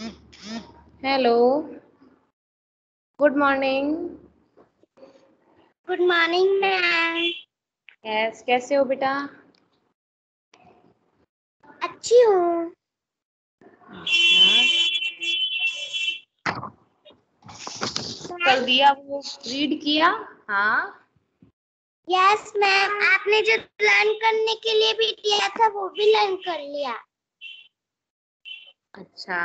Hello, good morning. Good morning ma'am. Yes, कैसे हो बेटा? अच्छी हूँ। कल दिया वो रीड किया? हाँ। यस मैम, आपने जो लर्न करने के लिए भी दिया था वो भी लर्न कर लिया। अच्छा,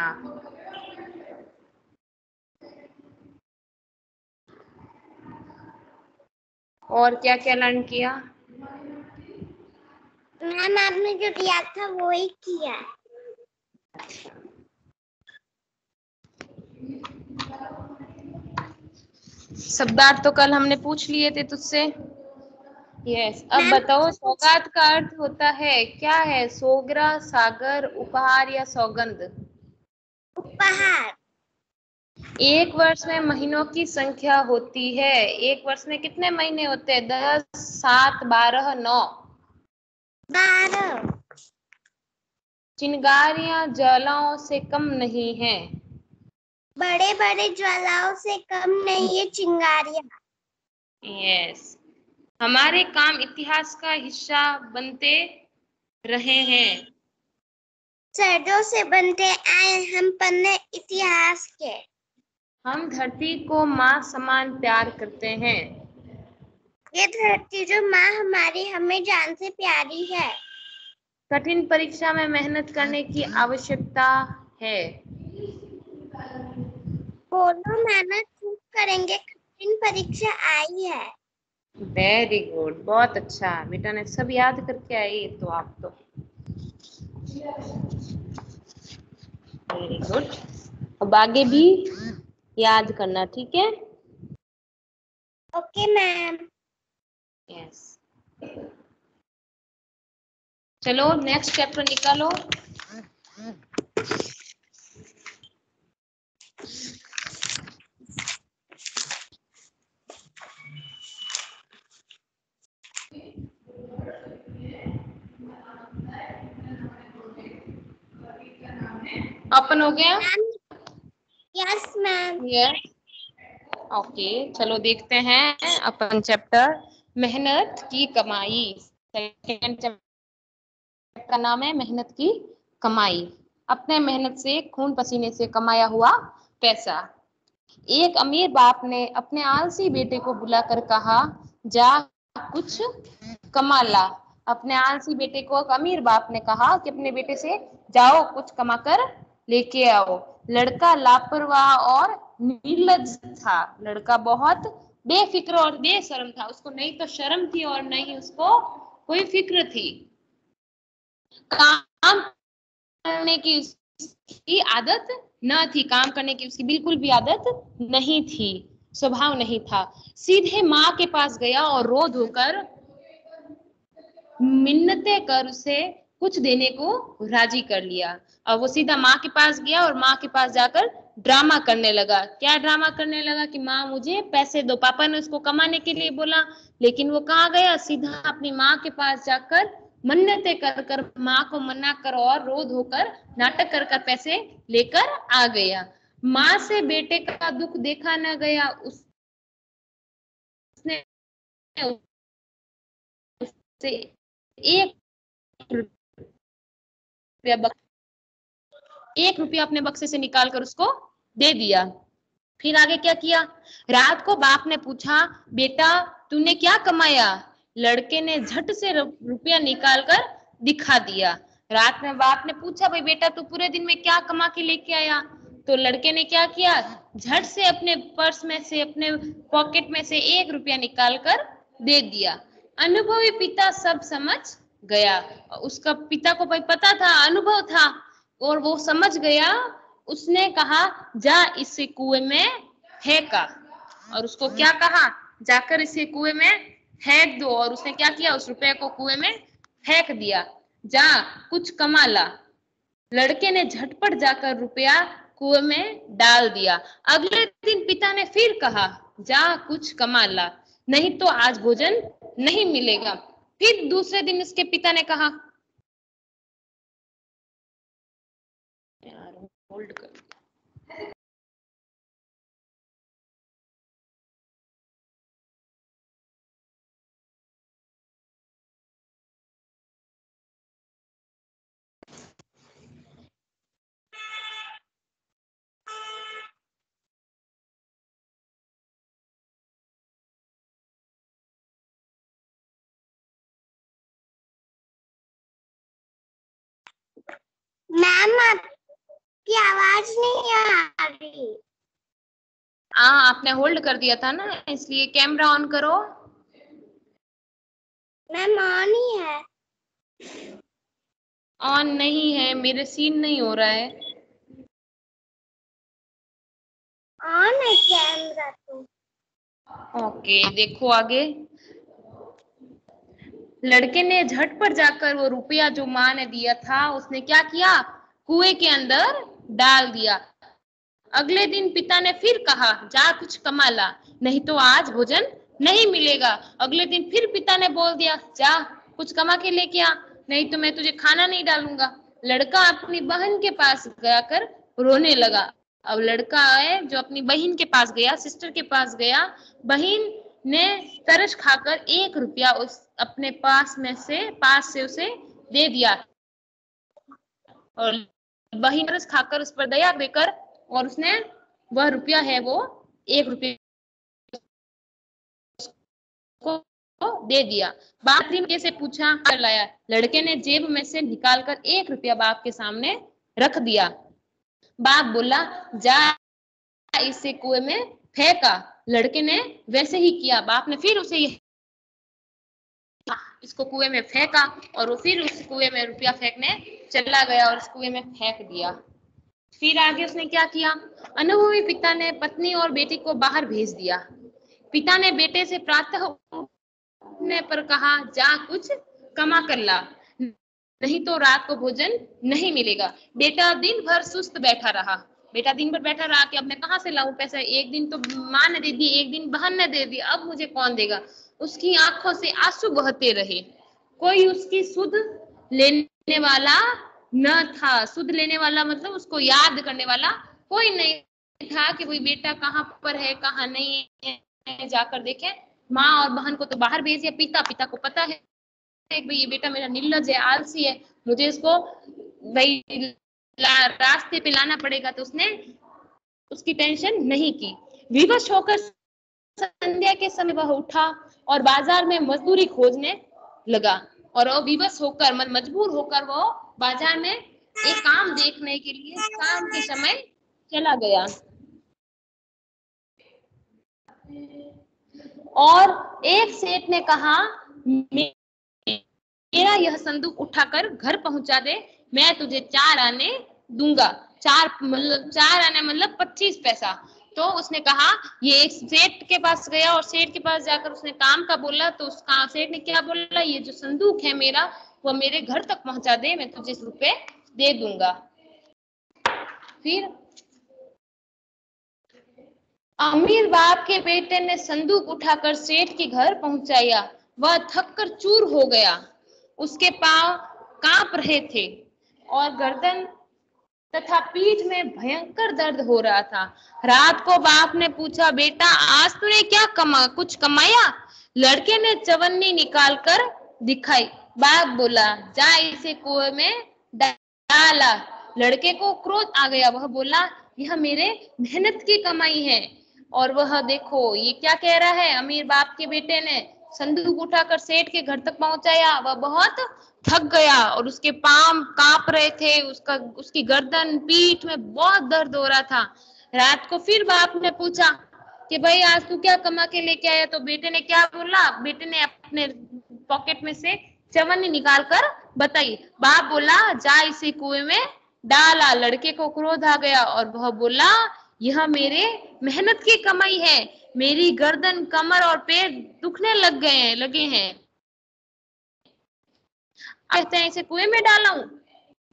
और क्या क्या लर्न किया? मैम आपने जो दिया था वो ही किया। शब्दार्थ तो कल हमने पूछ लिए थे तुझसे। यस, अब मैम बताओ सौगात का अर्थ होता है क्या है? सोगरा, सागर, उपहार या सौगंध? उपहार। एक वर्ष में महीनों की संख्या होती है। एक वर्ष में कितने महीने होते हैं? 10, 7, 12, 9। 12। चिंगारियां ज्वालाओं से कम नहीं है। बड़े बड़े ज्वालाओं से कम नहीं है चिंगारियां। यस, हमारे काम इतिहास का हिस्सा बनते रहे हैं। सदियों से बनते आए हम पन्ने इतिहास के। हम धरती को माँ समान प्यार करते हैं। ये धरती जो माँ हमारी हमें जान से प्यारी है। कठिन परीक्षा में मेहनत करने की आवश्यकता है। बोलो मेहनत खूब करेंगे, कठिन परीक्षा आई है। वेरी गुड, बहुत अच्छा। बेटा ने सब याद करके आई तो आप तो वेरी गुड। अब आगे भी याद करना, ठीक है? Okay ma'am. यस, चलो नेक्स्ट चैप्टर निकालो। अपन हो गया? Yes ma'am. Yes, okay. चलो देखते हैं अपन चैप्टर मेहनत की कमाई। सेकंड चैप्टर का नाम है मेहनत की कमाई। अपने मेहनत से, खून पसीने से कमाया हुआ पैसा। एक अमीर बाप ने अपने आलसी बेटे को बुलाकर कहा, जा कुछ कमा ला। अपने आलसी बेटे को एक अमीर बाप ने कहा कि अपने बेटे से जाओ कुछ कमा कर लेके आओ। लड़का लापरवाह और निर्लज्ज था। लड़का बहुत बेफिक्र और बेशर्म था। उसको नहीं तो शर्म थी और नहीं उसको कोई फिक्र थी। काम करने की उसकी आदत न थी। काम करने की उसकी बिल्कुल भी आदत नहीं थी, स्वभाव नहीं था। सीधे माँ के पास गया और रो धोकर मिन्नतें कर उसे कुछ देने को राजी कर लिया। और वो सीधा माँ के पास गया और माँ के पास जाकर ड्रामा करने लगा। क्या ड्रामा करने लगा? कि माँ मुझे पैसे दो। पापा ने उसको कमाने के लिए बोला, लेकिन वो कहाँ गया? सीधा अपनी माँ के पास जाकर मन्नतें कर कर माँ को मना कर और रो धोकर नाटक कर कर पैसे लेकर आ गया। माँ से बेटे का दुख देखा न गया। उसने उसे 1 रुपया 1 रुपया अपने बक्से से निकाल कर उसको दे दिया। फिर आगे क्या किया? रात को बाप ने पूछा, बेटा तूने क्या कमाया? लड़के ने झट से रुपया निकाल कर दिखा दिया। रात में बाप ने पूछा, भाई बेटा तू पूरे दिन में क्या कमा के लेके आया? तो लड़के ने क्या किया? झट से अपने पर्स में से, अपने पॉकेट में से 1 रुपया निकाल कर दे दिया। अनुभवी पिता सब समझ गया। उसका पिता को भाई पता था, अनुभव था और वो समझ गया। उसने कहा, जा इसे कुएं में फेंका। और उसको क्या कहा? जाकर इसे कुएं में फेंक दो। और उसने क्या किया? उस रुपए को कुएं में फेंक दिया। जा कुछ कमा ला। लड़के ने झटपट जाकर रुपया कुएं में डाल दिया। अगले दिन पिता ने फिर कहा, जा कुछ कमा ला, नहीं तो आज भोजन नहीं मिलेगा। फिर दूसरे दिन उसके पिता ने कहा, यार होल्ड कर। मैम आपकी आवाज नहीं आ रही। आपने होल्ड कर दिया था ना, इसलिए कैमरा ऑन करो। मैम ऑन ही है। ऑन नहीं है, मेरे सीन नहीं हो रहा है। ऑन है कैमरा तो। ओके, देखो आगे। लड़के ने झट पर जाकर वो रुपया जो माँ ने दिया था उसने क्या किया, कुएं के अंदर डाल दिया। अगले दिन पिता ने फिर कहा, जा कुछ कमा ला, नहीं तो आज भोजन नहीं मिलेगा। अगले दिन फिर पिता ने बोल दिया, जा कुछ कमा के लेके आ, नहीं तो मैं तुझे खाना नहीं डालूंगा। लड़का अपनी बहन के पास जाकर रोने लगा। अब लड़का है जो अपनी बहन के पास गया, सिस्टर के पास गया। बहन ने तरस खाकर 1 रुपया उस अपने पास से उसे दे दिया, और बहन तरस खाकर उस पर दया देकर और उसने वह रुपया है वो 1 रुपये को दे दिया। बाप ने से पूछा, कर लाया। लड़के ने जेब में से निकालकर 1 रुपया बाप के सामने रख दिया। बाप बोला, जा इसे कुएं में फेंका। लड़के ने वैसे ही किया। बाप ने फिर उसे इसको कुएं में फेंका और वो फिर उस कुएं में रुपया फेंकने चला गया और उस कुएं में फेंक दिया। फिर आगे उसने क्या किया, अनुभवी पिता ने पत्नी और बेटी को बाहर भेज दिया। पिता ने बेटे से प्रातः उठने पर कहा, जा कुछ कमा कर ला, नहीं तो रात को भोजन नहीं मिलेगा। बेटा दिन भर सुस्त बैठा रहा। बेटा दिन भर बैठा रहा कि अब मैं कहाँ से लाऊं पैसा, एक दिन तो माँ ने दे दी, एक दिन बहन ने दे दी, अब मुझे कौन देगा। उसकी आंखों से आंसू बहते रहे। कोई उसकी सुध लेने वाला न था। सुध लेने वाला मतलब उसको याद करने वाला कोई नहीं था कि भाई बेटा कहाँ पर है कहाँ नहीं है, जाकर देखें। माँ और बहन को तो बाहर भेज दिया। पिता को पता है भाई ये बेटा मेरा निर्लज है, आलसी है, मुझे इसको भाई रास्ते पे लाना पड़ेगा, तो उसने उसकी टेंशन नहीं की। विवश होकर संध्या के समय वह उठा और बाजार में मजदूरी खोजने लगा। और वो विवश होकर मजबूर होकर वो बाजार में एक काम देखने के लिए शाम के समय चला गया। और एक सेठ ने कहा, मेरा यह संदूक उठाकर घर पहुंचा दे, मैं तुझे 4 आने दूंगा। 4 आने मतलब 25 पैसा। तो उसने कहा, ये एक सेठ के पास गया और सेठ के पास जाकर उसने काम का बोला, तो उसका सेठ ने क्या बोला, ये जो संदूक है मेरा वो मेरे घर तक पहुंचा दे, मैं तुझे रुपए दे दूंगा। फिर अमीर बाप के बेटे ने संदूक उठाकर सेठ के घर पहुंचाया। वह थककर चूर हो गया। उसके पांव कांप रहे थे और गर्दन तथा पीठ में भयंकर दर्द हो रहा था। रात को बाप ने पूछा, बेटा आज तूने क्या कुछ कमाया? लड़के ने चवन्नी निकालकर दिखाई। बाप बोला, जा इसे कुएं में डाला। लड़के को क्रोध आ गया। वह बोला, यह मेरे मेहनत की कमाई है। और वह देखो ये क्या कह रहा है, अमीर बाप के बेटे ने संदूक उठाकर सेठ के घर तक पहुंचाया। वह बहुत थक गया और उसके पांव कांप रहे थे, उसकी गर्दन पीठ में बहुत दर्द हो रहा था। रात को फिर बाप ने पूछा कि भाई आज तू क्या कमा के लेके आया? तो बेटे ने क्या बोला, बेटे ने अपने पॉकेट में से चवन्नी निकाल कर बताई। बाप बोला, जा इसे कुएं में डाला। लड़के को क्रोध आ गया और वह बोला, यह मेरे मेहनत की कमाई है, मेरी गर्दन कमर और पैर दुखने लगे हैं, कहते हैं इसे कुएं में डाला हूं।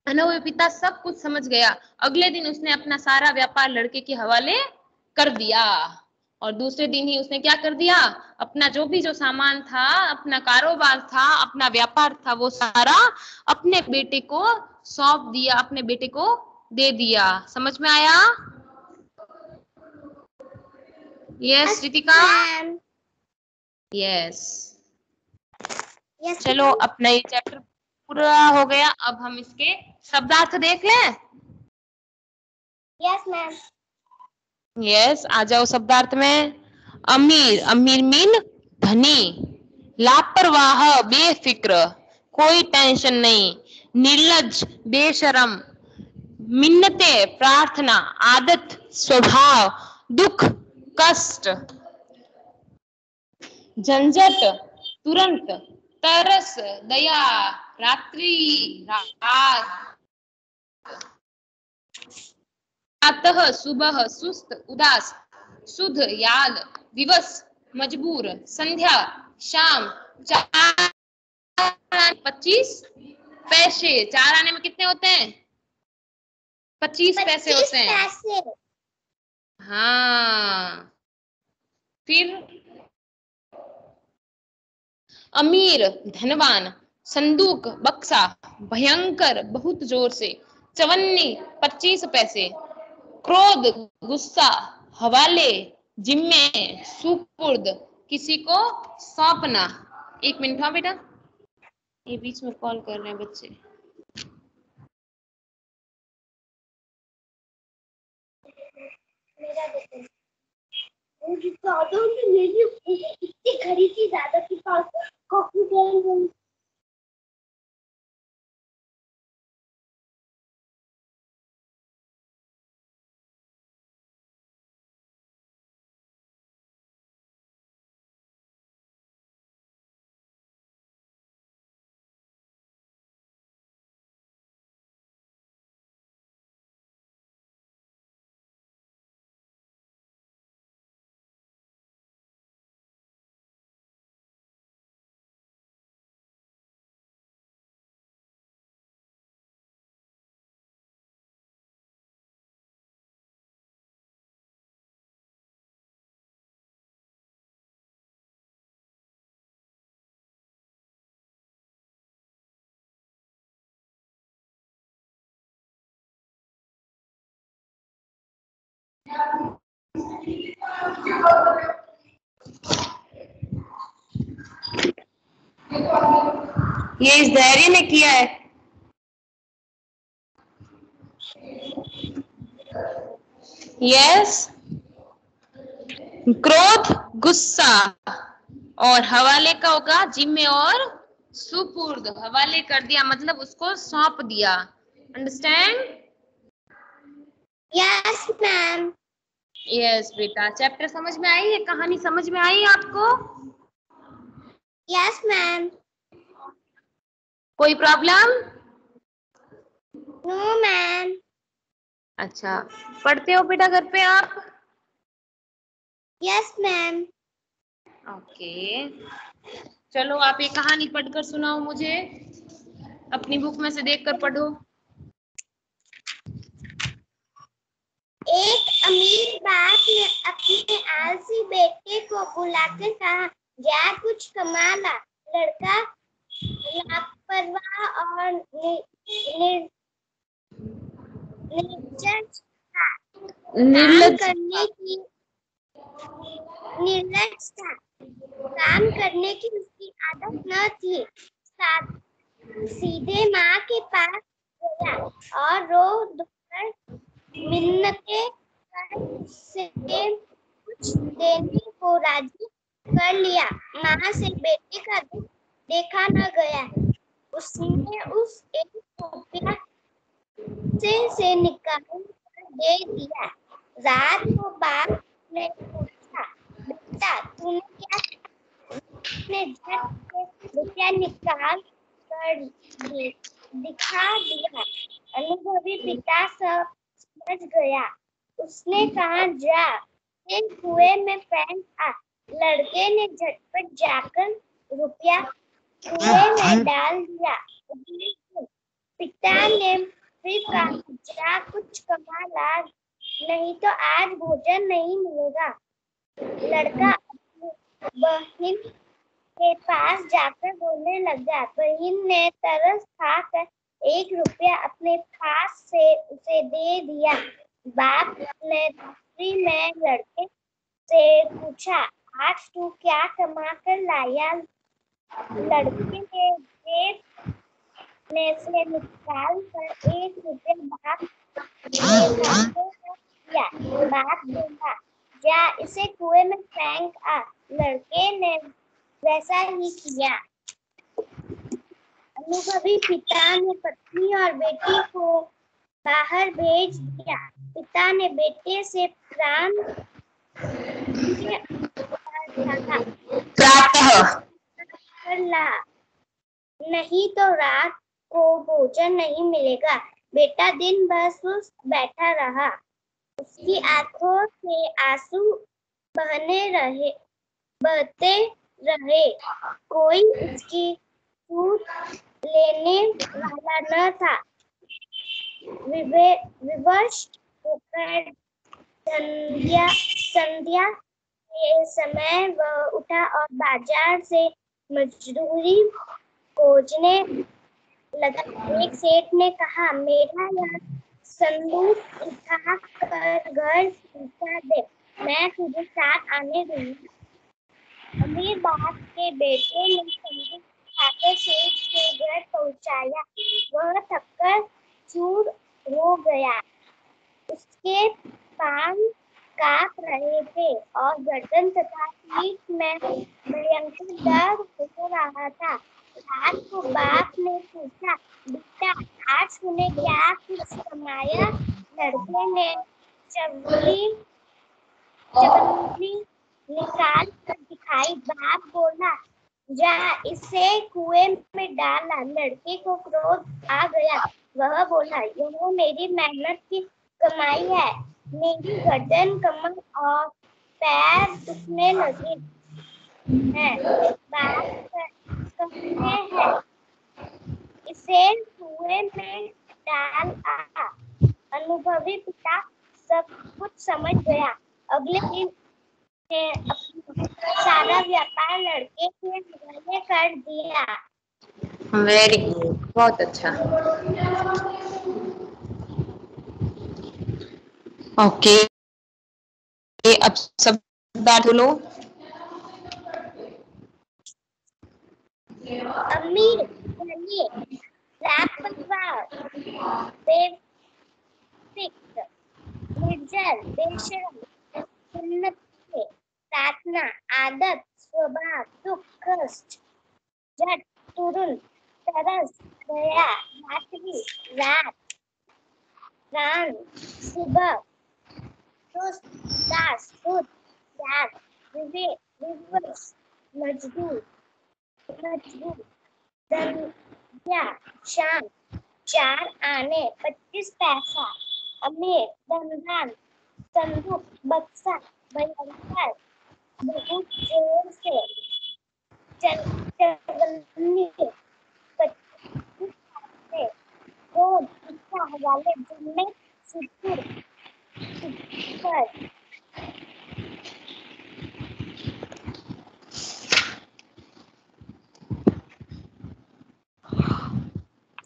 अनुभवी पिता सब कुछ समझ गया। अगले दिन उसने अपना सारा व्यापार लड़के के हवाले कर दिया और दूसरे दिन ही उसने क्या कर दिया, अपना जो भी जो सामान था, अपना कारोबार था, अपना व्यापार था, वो सारा अपने बेटे को सौंप दिया, अपने बेटे को दे दिया। समझ में आया? Yes Ritika, yes. चलो अपना ये चैप्टर पूरा हो गया। अब हम इसके शब्दार्थ देख लें। Yes ma'am. यस, आ जाओ शब्दार्थ में। अमीर, अमीर मीन धनी। लापरवाह, बेफिक्र, कोई टेंशन नहीं। निर्लज, बेशरम। मिन्नते प्रार्थना, आदत स्वभाव, दुख कष्ट, झंझट तुरंत, तरस दया, रात्रि रात, प्रातः सुबह, सुस्त उदास, सुध याद, दिवस मजबूर, संध्या शाम, 25 पैसे। 4 आने में कितने होते हैं? 25 पैसे होते हैं। हाँ, फिर अमीर धनवान, संदूक बक्सा, भयंकर बहुत जोर से, चवन्नी 25 पैसे, क्रोध गुस्सा, हवाले जिम्मे, सुपुर्द किसी को सौंपना। 1 मिनट। हाँ बेटा, ये बीच में कॉल कर रहे हैं बच्चे। इतनी खरीदी ज्यादा के पास कॉफी दें। ये इस धैर्य ने किया है। यस, क्रोध गुस्सा, और हवाले का होगा जिम्मे और सुपुर्द। हवाले कर दिया मतलब उसको सौंप दिया। अंडरस्टैंड? Yes ma'am. यस बेटा, चैप्टर समझ में आई है? कहानी समझ में आई आपको? Yes ma'am. कोई प्रॉब्लम? No ma'am. अच्छा, पढ़ते हो बेटा घर पे आप? Yes ma'am. ओके, चलो आप ये कहानी पढ़कर सुनाओ मुझे। अपनी बुक में से देखकर पढ़ो। एक अमीर बाप ने अपने आलसी बेटे को बुलाकर कहा, जा कुछ कमा ला। लड़का लापरवाह और निर्लज्ज था। काम करने की उसकी आदत न थी। सीधे माँ के पास गया और रो धोकर मिन्नतें कर उससे कुछ देने को राजी कर लिया। माँ से बेटे का दुख देखा न गया। उसने उस 1 रुपया से निकाल कर दे दिया। रात को बाप ने पूछा, बेटा तूने क्या किया? झट से रुपया निकाल कर दिखा दिया। अनुभवी पिता सब समझ गया। उसने कहा, जा कुएं में फेंक आ। लड़के ने झटपट जाकर रुपया कुएं में डाल दिया। पिता ने फिर कहा, जा कुछ कमा ला, नहीं तो आज भोजन नहीं मिलेगा। लड़का अपनी बहन के पास जाकर रोने लगा। बहन ने तरस खाकर 1 रुपया अपने पास से उसे दे दिया। बाप ने रात्रि में लड़के से पूछा, आज तू क्या कमा कर लाया? लड़के ने जेब में से निकाल कर 1 रुपया बाप दिया। बाप बोला, जा इसे कुएं में फेंक आ। लड़के ने वैसा ही किया। अनुभवी पिता ने पत्नी और बेटी को बाहर भेज दिया। पिता ने बेटे से प्राण कर ला, नहीं तो रात को भोजन नहीं मिलेगा। बेटा दिन भर सुस्त बैठा रहा। उसकी आंखों से आंसू बहते रहे। कोई उसकी सूध लेने वाला न था। विवश होकर संध्या के समय वह उठा और बाजार से मजदूरी खोजने लगा। एक सेठ ने कहा, मेरा यह संदूक उठा कर घर पहुंचा दे, मैं तुझे साथ आने दूंगा। अमीर बाप के बेटे ने संदूक उठाकर सेठ के घर पहुंचाया। वह थककर चूर हो गया। उसके पांव कांप रहे थे और गर्दन तथा पीठ में भयंकर दर्द हो रहा था। रात को बाप ने पूछा, बेटा आज तूने क्या कुछ कमाया? लड़के ने चवन्नी निकाल कर दिखाई। बाप बोला, जा इसे कुएं में डाला। लड़के को क्रोध आ गया। वह बोला, यह मेरी मेहनत की कमाई है। मेरी गर्दन, कमर और पैर दुखने लगे हैं। बाप कहते हैं, इसे कुएं में डाल आ। अनुभवी पिता सब कुछ समझ गया। अगले दिन ने अपना सारा व्यापार लड़के के हवाले कर दिया। वेरी गुड, बहुत अच्छा। ओके, अब सब बात बोलो। अमीर, धनी, लापरवाह, बेफिक्र, निर्जल, बेशर्म, सुन्नत, प्रार्थना, आदत, स्वभाव, दुख, कष्ट, झट, तुरंत, तरस, दया, रात्रि, रात, प्राण, सुबह, सुस्त, दास, शुद्ध, त्याग, विवेक, विवश, मजदूर, धन्या, शान, 4 आने, 25 पैसा, अमीर, धनवान, संदूक, बक्सा, भयंकर, बहुत जोर से, चवन्नी, 25 पैसे, क्रोध, इच्छा, हवाले, जुम्मे, सुतुर, सुपर।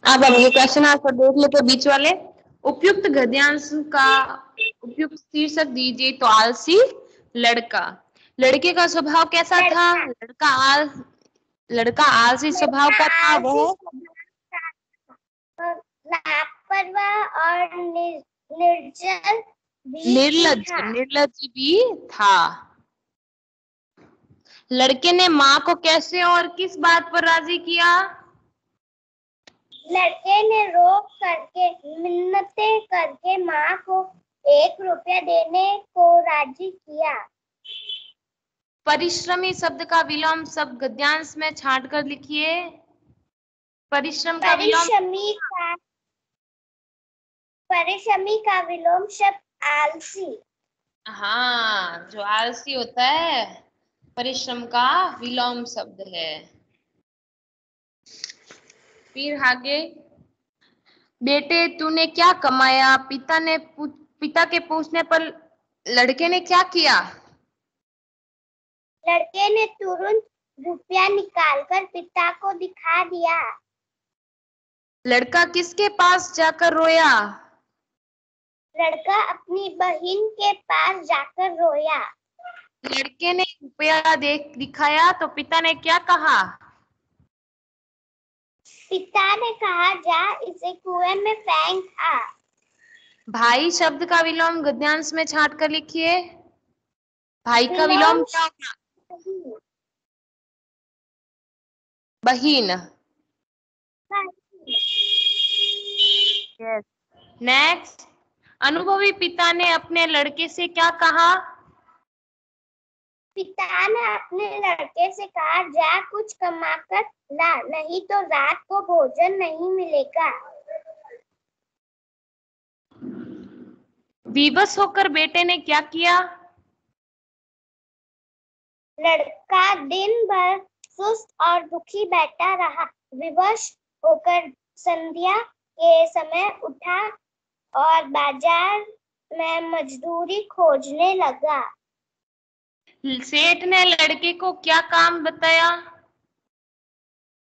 अब हम ये क्वेश्चन आंसर देख लेते हैं बीच वाले। उपयुक्त गद्यांश का उपयुक्त शीर्षक दीजिए। तो आलसी लड़का। लड़के का स्वभाव कैसा था? लड़का आलसी स्वभाव का था। वह लापरवाह और निर्जल भी था। निर्लज्ज भी था। लड़के ने माँ को कैसे और किस बात पर राजी किया? लड़के ने रोक करके मिन्नतें करके माँ को 1 रुपया देने को राजी किया। परिश्रमी शब्द का विलोम शब्द गद्यांश में छांट कर लिखिए। परिश्रम का विलोम, परिश्रमी का विलोम शब्द आलसी। हाँ, जो आलसी होता है परिश्रम का विलोम शब्द है। फिर आगे, बेटे तूने क्या कमाया? पिता के पूछने पर लड़के ने क्या किया? लड़के ने तुरंत रुपया निकालकर पिता को दिखा दिया। लड़का किसके पास जाकर रोया? लड़का अपनी बहन के पास जाकर रोया। लड़के ने रुपया दिखाया तो पिता ने क्या कहा? पिता ने कहा, जा इसे कुएं में फेंक आ। भाई शब्द का विलोम गद्यांश में छांट कर लिखिए। भाई का विलोम क्या होगा? बहिन। बहन। यस। नेक्स्ट, अनुभवी पिता ने अपने लड़के से क्या कहा? पिता ने अपने लड़के से कहा, जा कुछ कमा कर ला, नहीं तो रात को भोजन नहीं मिलेगा। विवश होकर बेटे ने क्या किया? लड़का दिन भर सुस्त और दुखी बैठा रहा। विवश होकर संध्या के समय उठा और बाजार में मजदूरी खोजने लगा। सेठ ने लड़के को क्या काम बताया?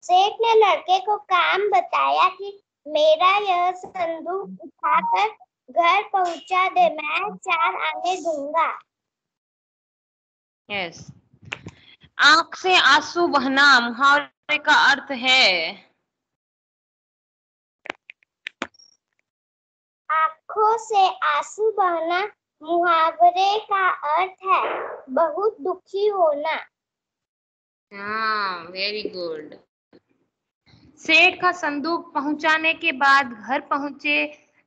सेठ ने लड़के को काम बताया कि मेरा यह संदूक उठाकर घर पहुंचा दे, मैं 4 आने दूंगा। यस। आंख से आंसू बहना मुहावरे का अर्थ है? आंखों से आंसू बहना मुहावरे का अर्थ है बहुत दुखी होना। हाँ, वेरी गुड। सेठ का संदूक पहुंचाने के बाद घर पहुंचे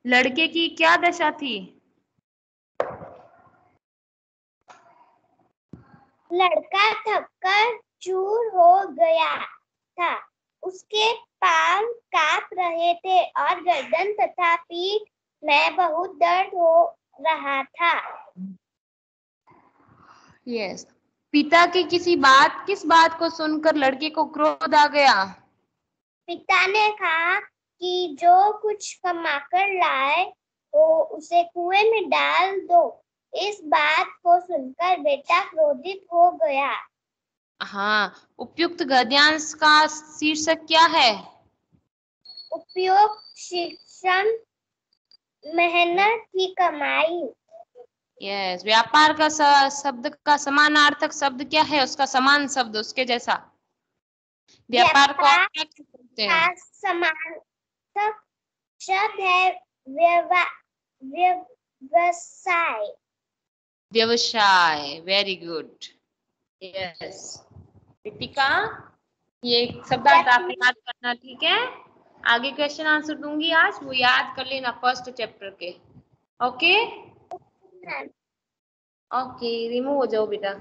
लड़के की क्या दशा थी? लड़का थककर चूर हो गया था। उसके पांव कांप रहे थे और गर्दन तथा पीठ में बहुत दर्द हो रहा था। यस। पिता की किस बात को सुनकर लड़के को क्रोध आ गया? पिता ने कहा कि जो कुछ कमाकर लाए हो उसे कुएं में डाल दो। इस बात को सुनकर बेटा क्रोधित हो गया। हाँ, उपयुक्त गद्यांश का शीर्षक क्या है? उपयुक्त शिक्षण मेहनत की कमाई। यस। व्यापार का शब्द का समानार्थक शब्द क्या है? उसका समान शब्द उसके जैसा। व्यापार को आप क्या कहते हैं? का समानार्थक शब्द है व्यवसाय। व्यवसाय। Very good. यस। रितिका, ये शब्दार्थ आप याद करना, ठीक है? आगे क्वेश्चन आंसर दूंगी आज, वो याद कर लेना फर्स्ट चैप्टर के। ओके ओके, रिमूव हो जाओ बेटा।